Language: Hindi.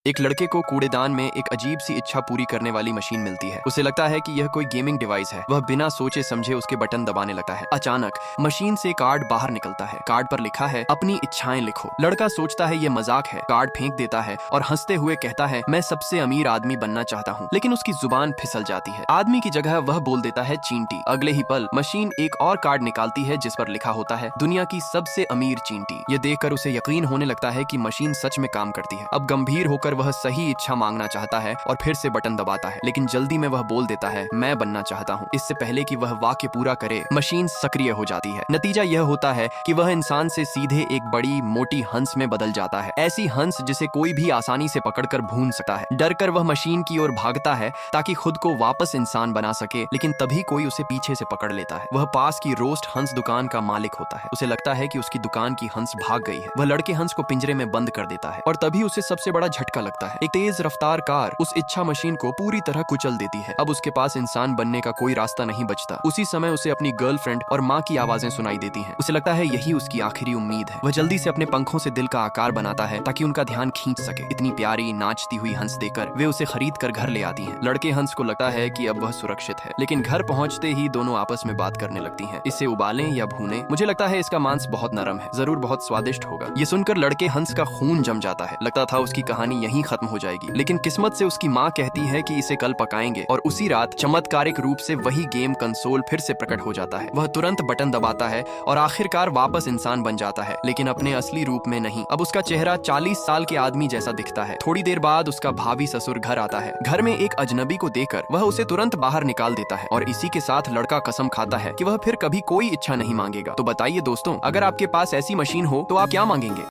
एक लड़के को कूड़ेदान में एक अजीब सी इच्छा पूरी करने वाली मशीन मिलती है। उसे लगता है कि यह कोई गेमिंग डिवाइस है। वह बिना सोचे समझे उसके बटन दबाने लगता है। अचानक मशीन से कार्ड बाहर निकलता है। कार्ड पर लिखा है, अपनी इच्छाएं लिखो। लड़का सोचता है ये मजाक है, कार्ड फेंक देता है और हंसते हुए कहता है, मैं सबसे अमीर आदमी बनना चाहता हूँ। लेकिन उसकी जुबान फिसल जाती है। आदमी की जगह वह बोल देता है चींटी। अगले ही पल मशीन एक और कार्ड निकालती है जिस पर लिखा होता है, दुनिया की सबसे अमीर चींटी। ये देखकर उसे यकीन होने लगता है कि मशीन सच में काम करती है। अब गंभीर होकर वह सही इच्छा मांगना चाहता है और फिर से बटन दबाता है। लेकिन जल्दी में वह बोल देता है, मैं बनना चाहता हूँ। इससे पहले कि वह वाक्य पूरा करे, मशीन सक्रिय हो जाती है। नतीजा यह होता है कि वह इंसान से सीधे एक बड़ी मोटी हंस में बदल जाता है। ऐसी हंस जिसे कोई भी आसानी से पकड़कर भून सकता है। डरकर वह मशीन की ओर भागता है ताकि खुद को वापस इंसान बना सके, लेकिन तभी कोई उसे पीछे से पकड़ लेता है। वह पास की रोस्ट हंस दुकान का मालिक होता है। उसे लगता है कि उसकी दुकान की हंस भाग गई है। वह लड़के हंस को पिंजरे में बंद कर देता है और तभी उसे सबसे बड़ा झटका लगता है। एक तेज रफ्तार कार उस इच्छा मशीन को पूरी तरह कुचल देती है। अब उसके पास इंसान बनने का कोई रास्ता नहीं बचता। उसी समय उसे अपनी गर्लफ्रेंड और माँ की आवाजें सुनाई देती हैं। उसे लगता है यही उसकी आखिरी उम्मीद है। वह जल्दी से अपने पंखों से दिल का आकार बनाता है ताकि उनका ध्यान खींच सके। इतनी प्यारी नाचती हुई हंस देकर वे उसे खरीद कर घर ले आती हैं। लड़के हंस को लगता है कि अब वह सुरक्षित है, लेकिन घर पहुंचते ही दोनों आपस में बात करने लगती हैं। इसे उबालें या भूनें? मुझे लगता है इसका मांस बहुत नरम है, जरूर बहुत स्वादिष्ट होगा। ये सुनकर लड़के हंस का खून जम जाता है। लगता था उसकी कहानी यहीं खत्म हो जाएगी, लेकिन किस्मत से उसकी माँ कहती है कि इसे कल पकाएंगे और उसी रात चमत्कारिक रूप से वही गेम कंसोल फिर से प्रकट हो जाता है। वह तुरंत बटन दबाता है और आखिरकार वापस इंसान बन जाता है, लेकिन अपने असली रूप में नहीं। अब उसका चेहरा 40 साल के आदमी जैसा दिखता है। थोड़ी देर बाद उसका भावी ससुर घर आता है। घर में एक अजनबी को देखकर वह उसे तुरंत बाहर निकाल देता है और इसी के साथ लड़का कसम खाता है कि वह फिर कभी कोई इच्छा नहीं मांगेगा। तो बताइए दोस्तों, अगर आपके पास ऐसी मशीन हो तो आप क्या मांगेंगे?